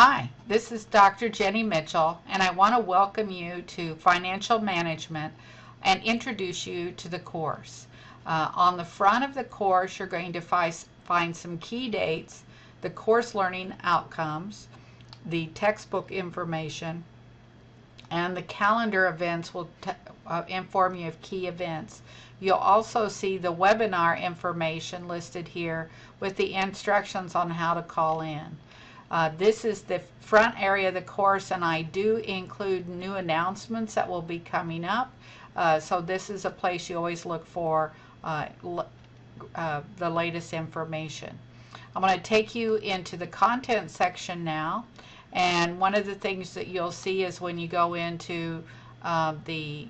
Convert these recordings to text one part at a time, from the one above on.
Hi, this is Dr. Jenny Mitchell, and I want to welcome you to Financial Management and introduce you to the course. On the front of the course, you're going to find some key dates, the course learning outcomes, the textbook information, and the calendar events will inform you of key events. You'll also see the webinar information listed here with the instructions on how to call in. This is the front area of the course, and I do include new announcements that will be coming up. So this is a place you always look for the latest information. I'm going to take you into the content section now, and one of the things that you'll see is when you go into the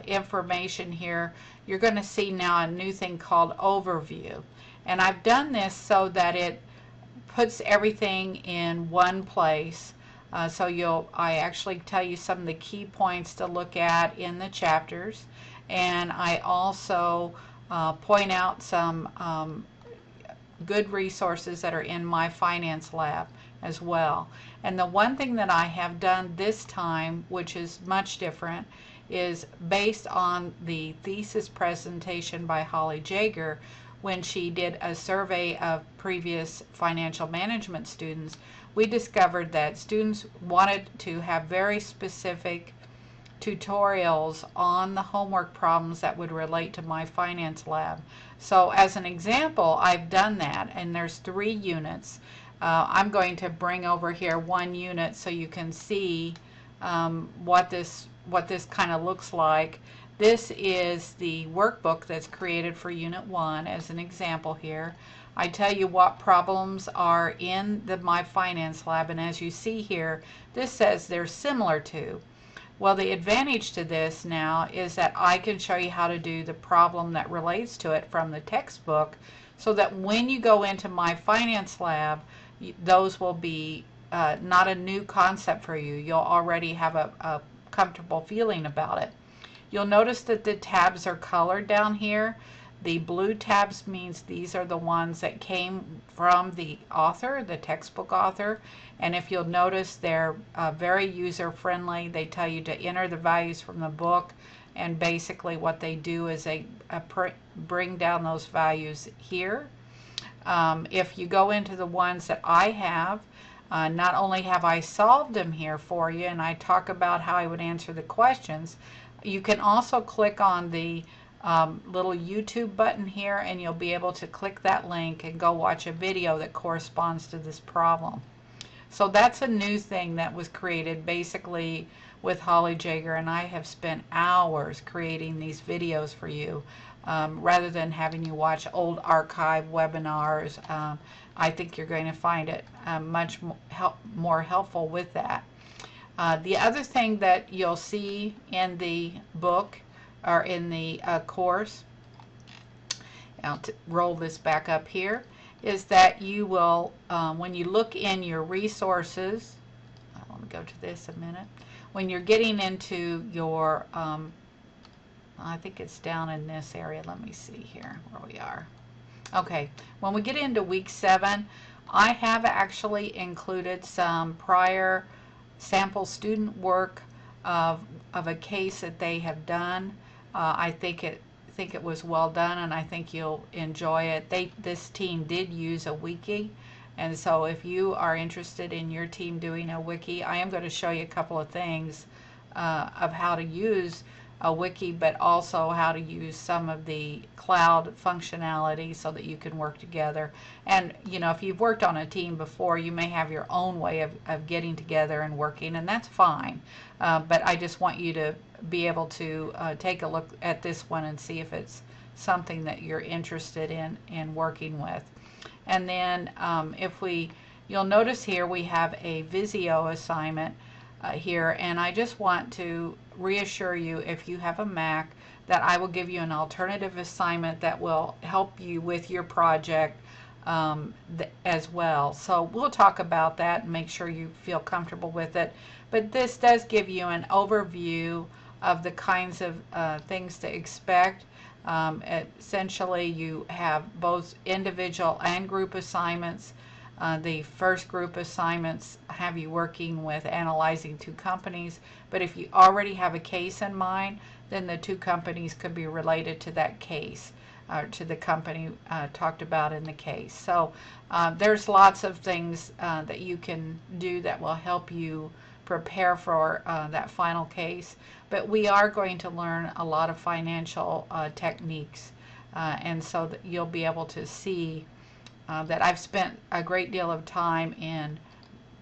information here, you're going to see now a new thing called Overview. And I've done this so that it puts everything in one place. I actually tell you some of the key points to look at in the chapters, and I also point out some good resources that are in my finance lab as well. And the one thing that I have done this time, which is much different, is based on the thesis presentation by Holly Jaeger when she did a survey of previous financial management students. We discovered that students wanted to have very specific tutorials on the homework problems that would relate to my finance lab. So as an example, I've done that, and there's 3 units. I'm going to bring over here 1 unit so you can see what this kind of looks like. This is the workbook that's created for Unit 1 as an example here. I tell you what problems are in my finance lab, and as you see here, this says they're similar to. Well, the advantage to this now is that I can show you how to do the problem that relates to it from the textbook, so that when you go into my finance lab, those will be not a new concept for you. You'll already have a comfortable feeling about it. You'll notice that the tabs are colored down here. The blue tabs means these are the ones that came from the author, the textbook author. And if you'll notice, they're very user-friendly. They tell you to enter the values from the book, and basically what they do is they bring down those values here. If you go into the ones that I have, not only have I solved them here for you, and I talk about how I would answer the questions, you can also click on the little YouTube button here, and you'll be able to click that link and go watch a video that corresponds to this problem. So that's a new thing that was created basically with Holly Jaeger, and I have spent hours creating these videos for you rather than having you watch old archive webinars. I think you're going to find it much more helpful with that. The other thing that you'll see in the book or in the course, I'll roll this back up here, is that you will, when you look in your resources, let me go to this a minute, when you're getting into your, I think it's down in this area, let me see here where we are. Okay, when we get into week 7, I have actually included some prior sample student work of a case that they have done. I think it was well done, and I think you'll enjoy it. This team did use a wiki, and so if you are interested in your team doing a wiki, I am going to show you a couple of things of how to use a wiki, but also how to use some of the cloud functionality so that you can work together. And you know, if you've worked on a team before, you may have your own way of getting together and working, and that's fine. But I just want you to be able to take a look at this one and see if it's something that you're interested in working with. And then you'll notice here we have a Visio assignment here, and I just want to reassure you, if you have a Mac, that I will give you an alternative assignment that will help you with your project as well. So we'll talk about that and make sure you feel comfortable with it. But this does give you an overview of the kinds of things to expect. Essentially, you have both individual and group assignments. The first group assignments have you working with analyzing 2 companies, but if you already have a case in mind, then the 2 companies could be related to that case, to the company talked about in the case. So there's lots of things that you can do that will help you prepare for that final case. But we are going to learn a lot of financial techniques, and so that you'll be able to see that I've spent a great deal of time in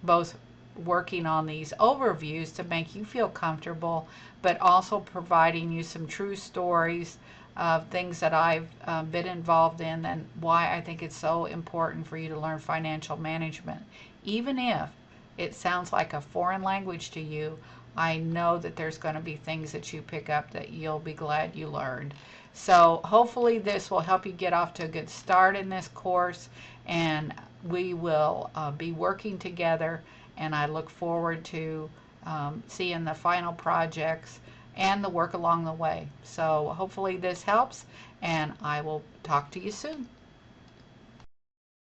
both working on these overviews to make you feel comfortable, but also providing you some true stories of things that I've been involved in and why I think it's so important for you to learn financial management. Even if it sounds like a foreign language to you, I know that there's going to be things that you pick up that you'll be glad you learned. So hopefully this will help you get off to a good start in this course, and we will be working together, and I look forward to seeing the final projects and the work along the way. So hopefully this helps, and I will talk to you soon.